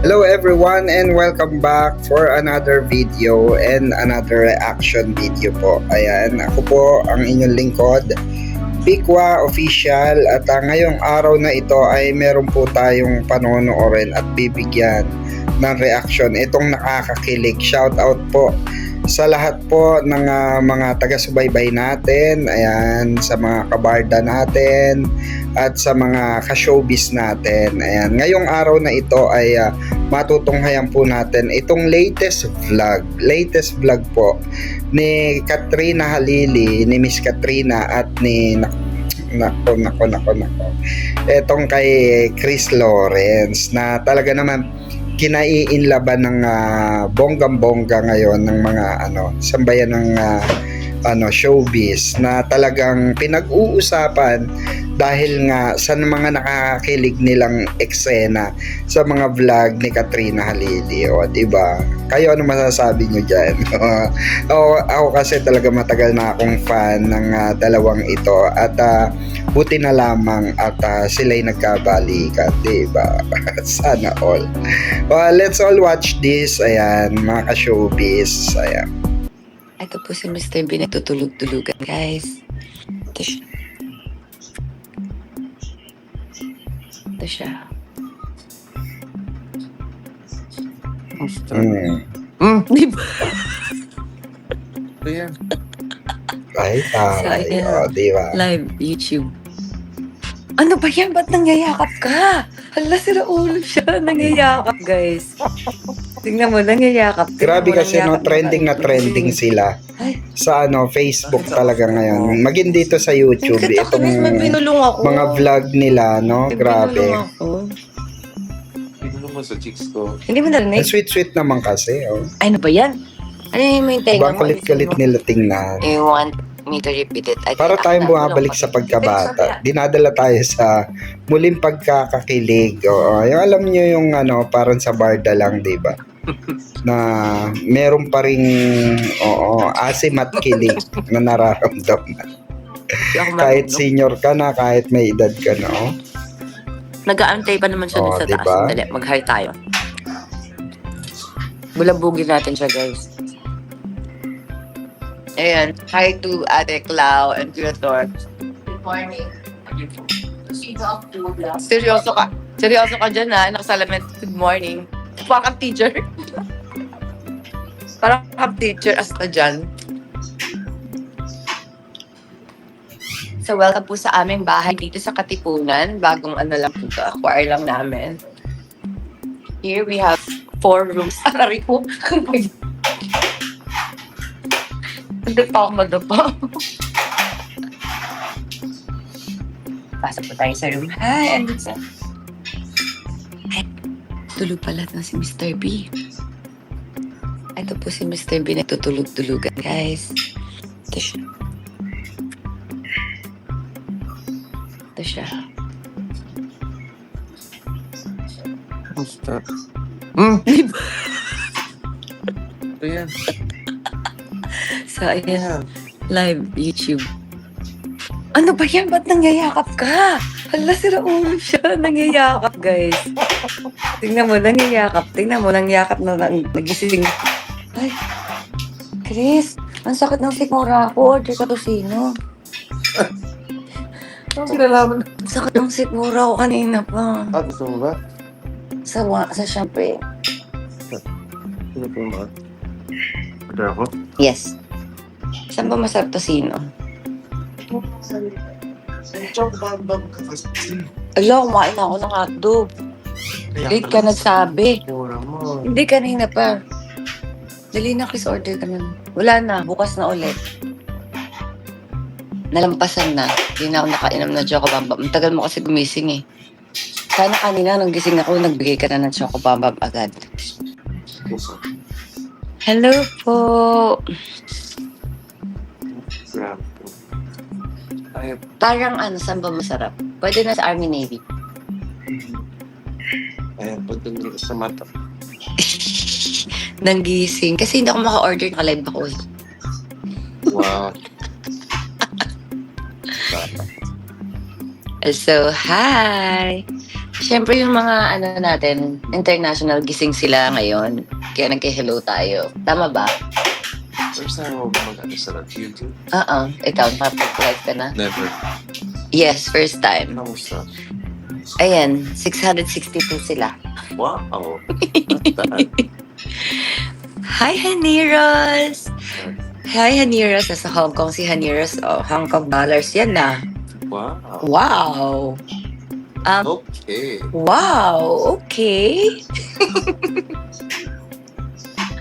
Hello everyone and welcome back for another video and another reaction video po. Ayan, ako po ang inyong lingkod, Pikwa Official, at ngayong araw na ito ay meron po tayong panonoorin at bibigyan ng reaction. Itong nakakakilig, shout out po sa lahat po ng mga taga-subaybay natin, ayan, sa mga kabarda natin at sa mga ka-showbiz natin. Ayan, ngayong araw na ito ay matutunghayan po natin itong latest vlog po ni Katrina Halili, ni Miss Katrina at ni nako. Etong kay Chris Lawrence na talaga naman kinaiinlaban ng bonggang-bongga ngayon ng mga sambayan ng showbiz na talagang pinag-uusapan dahil nga sa mga nakakakilig nilang eksena sa mga vlog ni Katrina Halili. O, diba? Kayo, ano masasabi nyo dyan? Ako kasi talaga matagal na akong fan ng dalawang ito at buti na lamang at sila'y nagkabalikan, diba? Sana all. Well, let's all watch this. Ayan, mga ka-showbiz. Ayan. Ito po si Mr. B natutulog-tulugan, guys. Ito siya. Ito siya. Di ba? Ayan. Ay, taray. O, diba? Live YouTube. Ano ba yan? Ba't nangyayakap ka? Hala, sila ulo siya. Nangyayakap, guys. Tingnan mo, nangyayakap. Grabe kasi trending na trending sila sa Facebook talaga ngayon. Maging dito sa YouTube, itong mga vlog nila, no? Grabe. Pinulong mo sa chicks ko. Hindi mo narinig? Ang sweet-sweet naman kasi, oh. Ay, ano ba yan? Ano yung may tenga Ibang kulit-kulit nila tingnan. You want me to repeat it? Para tayong bumabalik sa pagkabata. Dinadala tayo sa muling pagkakakilig. Oo, yung alam nyo yung parang sa barda lang, di ba? Na meron pa ring asim at kilig na nararamdaman. Kahit senior ka na, kahit may edad ka na, oh. Nag-aantay pa naman siya dun sa diba? taas. Dali, mag-hire tayo. Bulabugin natin siya, guys. Ayan. Hi to Ate Clau and Creator. Good morning. Seryoso ka. Seryoso ka dyan, ha? Nakasalamin. Good morning. Parang kang teacher. Parang kang teacher asta dyan. So, welcome po sa aming bahay dito sa Katipunan. Bagong lang po ito. Acquire lang namin. Here we have 4 rooms. Aray po. Hindi pa ako madapa. Pasok po tayo sa room. Hi, andun sa... Hi. Tulog pala na si Mr. B. Ito po si Mr. B natutulog-tulugan, guys. Ito siya. Ito siya. Basta. Di ba? Ayan. So, ayan. Live YouTube. Ano ba yan? Ba't nangyayakap ka? Hala, sila ulo siya. Nangyayakap, guys. Tingnan mo, nangyayakap. Tingnan mo, nangyayakap na nagising. Ay, Chris, ang sakit ng sikmura ko. Order ka to sino? Ang pinalaman. Ang sakit ng sikmura ko kanina pa. Gusto mo ba? Sa syempre. Ano po ba? Order ako? Yes. Saan ba masarap to sino? Ala, kumain ako ng hotdog. Late ka nagsabi. Pura mo. Hindi, kanina pa. Dali na, Chris, order ka na. Wala na, bukas na ulit. Nalampasan na. Hindi na ako nakainom ng Chocobambam. Ang tagal mo kasi gumising eh. Sana kanina nung gising ako, nagbigay ka na ng Chocobambam agad. Hello po. Grabe. Ay, Parang saan ba masarap? Pwede na sa Army Navy. ayan, pagdating sa mata. Nang gising. Kasi hindi ako maka-order, naka-live ako eh. Wow. So, hi! Siyempre yung mga ano natin, international gising sila ngayon. Kaya nagke-hello tayo. Tama ba? First time mo mag-ano sa YouTube? Oo. Ikaw, nakapag-live ka na? Never. Yes, first time. Kamusta? Ayan, 662 sila. Wow. Tataan. Hi, Haniros! Hi, Haniros. Nasa Hong Kong si Haniros. Oh, Hong Kong dollars yan na. Wow. Wow! Okay. Wow! Okay.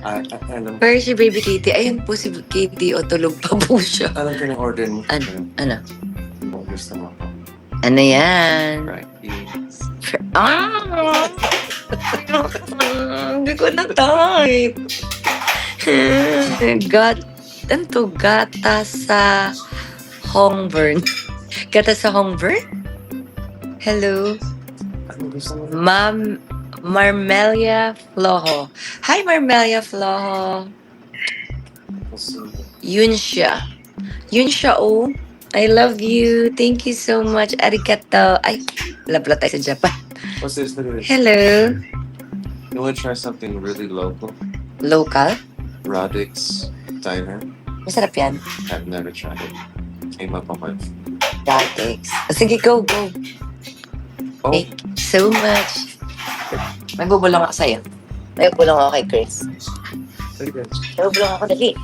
Alam Where is si Baby Katie? Ayun po si Katie. O, tulog pa po siya. ko yung order mo. Ano? Yung gusto mo. Ano yan? Right. Ah! Hindi ko na type. Ano to? Gata sa Hongburn. Gata sa Hongburn? Hello? Ano gusto mo? Ma'am Marmelia Flojo. Hi, Marmelia Flojo. Yun siya. Yun siya, oh. I love you. Thank you so much. Arigato. Ay, love tayo sa Japan. What's this? Hello. You want to try something really local? Local? Radix Diner. Masarap yan. I've never tried it. Came up on my... Latex. Sige, go. Oh, Thank you so much. May bubulong ako sa'yo. May bubulong ako kay Chris. sige. May bubulong ako dali.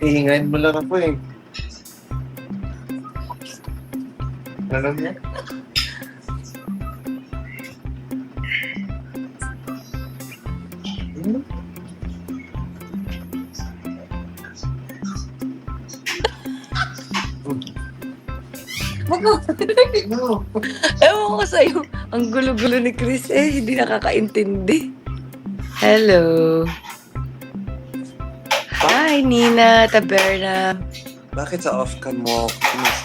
Hihingayin mo lang ako eh. Alam niya? Wag mo. No. Ewan ko sa'yo. Ang gulo-gulo ni Chris hindi nakakaintindi. Hello. Hi, Nina Taberna. Bakit sa off-cam mo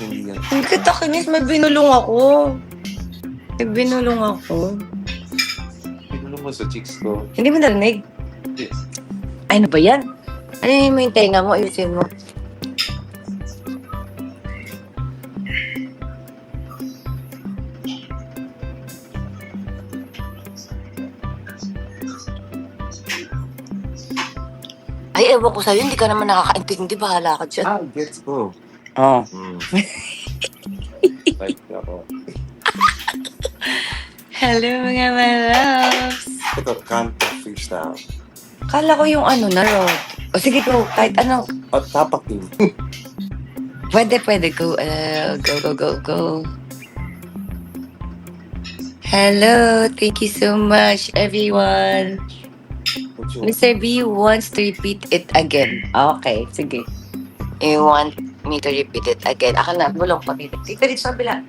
hindi yan? Hindi kita kinis, may binulong ako. Pinulo mo sa chicks ko. Hindi mo narinig? Hindi. Ay, ano ba yan? Ano mo yung tenga mo? Ayusin mo. Ay, ewan ko sa'yo, hindi ka naman nakakaintindi. Bahala ka dyan. Gets go. Oo. Like ako. Hello, mga my loves. Ito, canto freestyle. Kala ko yung ano na, Rod. O sige, go. Kahit ano. At tapak din. Pwede. Go. Go. Hello. Thank you so much, everyone. What you Mr. B wants to repeat it again. Okay, sige. You want me to repeat it again? Ako na, bulong pa dito. Dito sa kabila.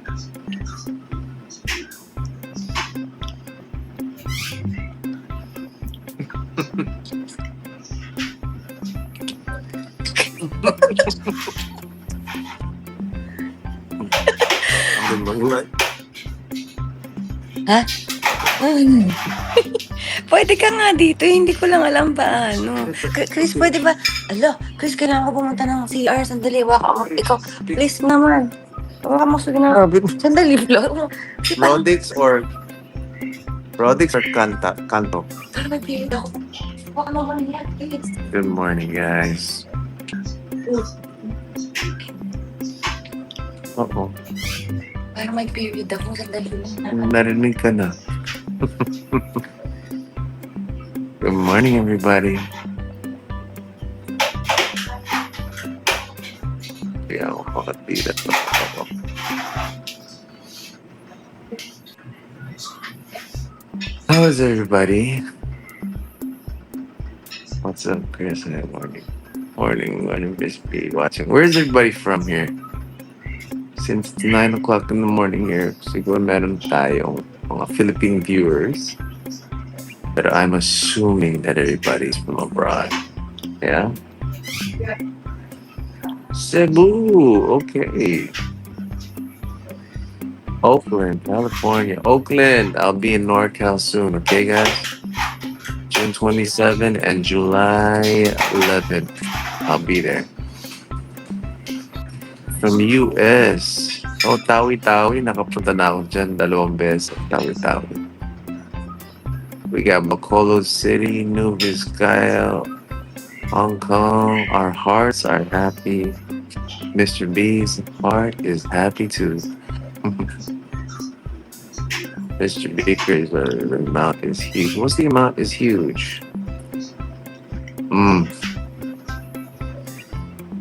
Ang mga Pwede ka nga dito, hindi ko lang alam paano. Chris, pwede ba? Chris, kailangan ko pumunta ng CR. Sandali, waka mo. Ikaw, please naman. Waka mo, sige na. Sandali, Rodix or Kanto? Pero may period ako. Waka mo muna yan, please. Good morning, guys. Oo. Pero may period ako. Sandali lang. Narinig ka na. Good morning, everybody. Kaya ako makatira pa ako. How is everybody? What's up, Chris? Good morning. Morning, Miss B. Watching. Where's everybody from here? Since 9 o'clock in the morning here, siguro meron tayong mga Philippine viewers. But I'm assuming that everybody's from abroad. Yeah? Cebu, okay. Oakland, California. Oakland, I'll be in NorCal soon, okay, guys? June 27 and July 11th, I'll be there. From US, Oh, Tawi-Tawi. Nakapunta na ako dyan 2 beses. Tawi-Tawi. We got Bacolod City, New Vizcaya, Hong Kong. Our hearts are happy. Mr. B's heart is happy too. Mr. Baker's the amount is huge. What's the amount is huge?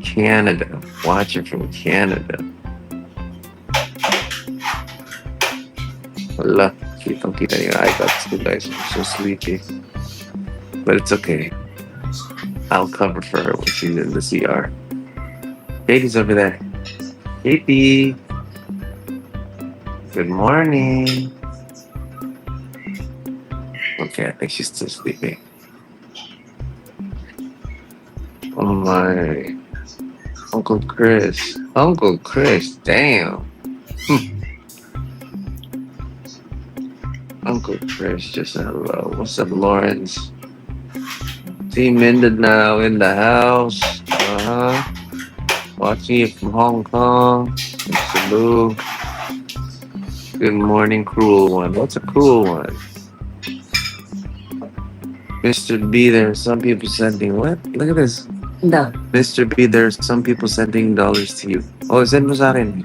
Canada. Watching from Canada. Wala. Kitang-kita niyo. I got two guys. I'm so sleepy. But it's okay. I'll cover for her when she's in the CR. Katie's over there. Katie. Good morning. Okay, I think she's still sleeping. Oh my. Uncle Chris. Uncle Chris, damn. Uncle Chris just said hello. What's up, Lawrence? Team Mindanao in the house. Watching it from Hong Kong. Cebu. Good morning, cruel one. What's a cruel one? Mr. B, there are some people sending what? Look at this. No. Mr. B, there are some people sending dollars to you. Oh, send mo sa akin.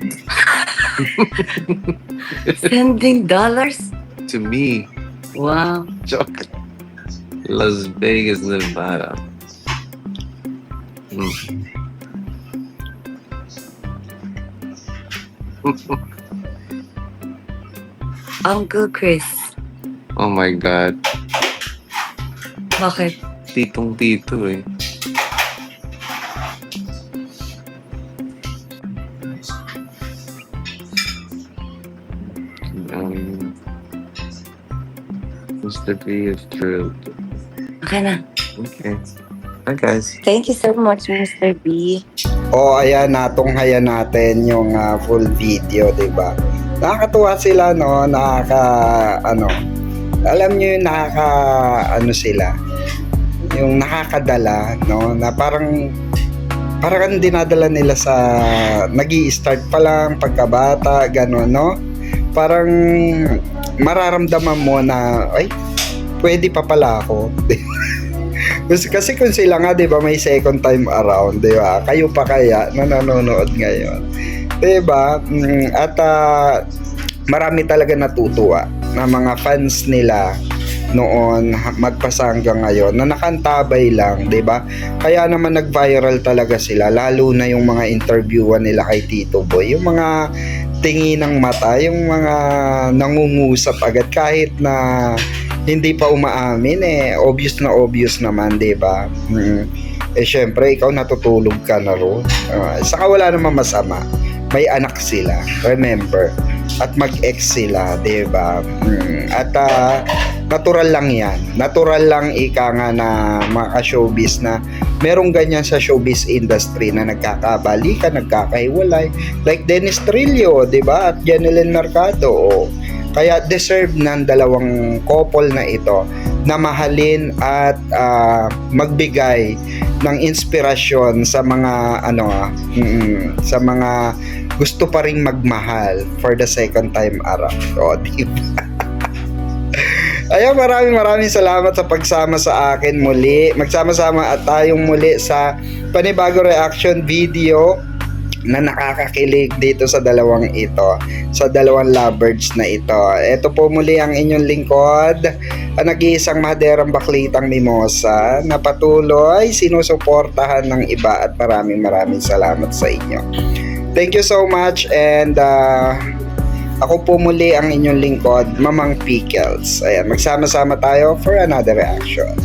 Sending dollars? To me. Wow. Joke. Las Vegas, Nevada. Uncle Chris. Oh my God. Bakit? Titong-tito eh. Mr. B is thrilled. Okay na. Okay. Hi guys. Thank you so much, Mr. B. O ayan, natunghayan natin yung full video, 'di ba? Nakakatuwa sila, no? Alam niyo yung sila. Yung nakakadala, no? Na parang dinadala nila sa nag-i-start pa lang pagkabata, gano'n, no? Parang mararamdaman mo na ay pwede pa pala ako. Kasi kung sila nga, 'di ba, may second time around, 'di ba? Kayo pa kaya na nanonood ngayon, 'di ba? At marami talaga natutuwa na mga fans nila noon magpasa hanggang ngayon na nakantabay lang, 'di ba? Kaya naman nag-viral talaga sila, lalo na yung mga interviewan nila kay Tito Boy, yung mga tingin ng mata, yung mga nangungusap agad kahit na hindi pa umaamin, obvious naman, 'di ba? Syempre ikaw natutulog ka na ron. Saka wala namang masama, may anak sila, remember, at mag-ex sila, 'di ba? At natural lang yan. Natural lang ika nga na mga showbiz na merong ganyan sa showbiz industry na nagkakabalikan, nagkakahiwalay. Like Dennis Trillo, 'di ba? At Janeline Mercado. Kaya deserve ng dalawang couple na ito na mahalin at magbigay ng inspirasyon sa mga sa mga gusto pa ring magmahal for the second time around. O, diba? Ayan, maraming salamat sa pagsama sa akin muli. Magsama-sama at tayong muli sa panibago reaction video na nakakakilig dito sa dalawang lovebirds na ito. Ito po muli ang inyong lingkod, ang nag-iisang maderang baklitang mimosa na patuloy sinusuportahan ng iba, at maraming salamat sa inyo. Thank you so much, and ako po muli ang inyong lingkod, Mamang Pickles. Ayan, magsama-sama tayo for another reaction.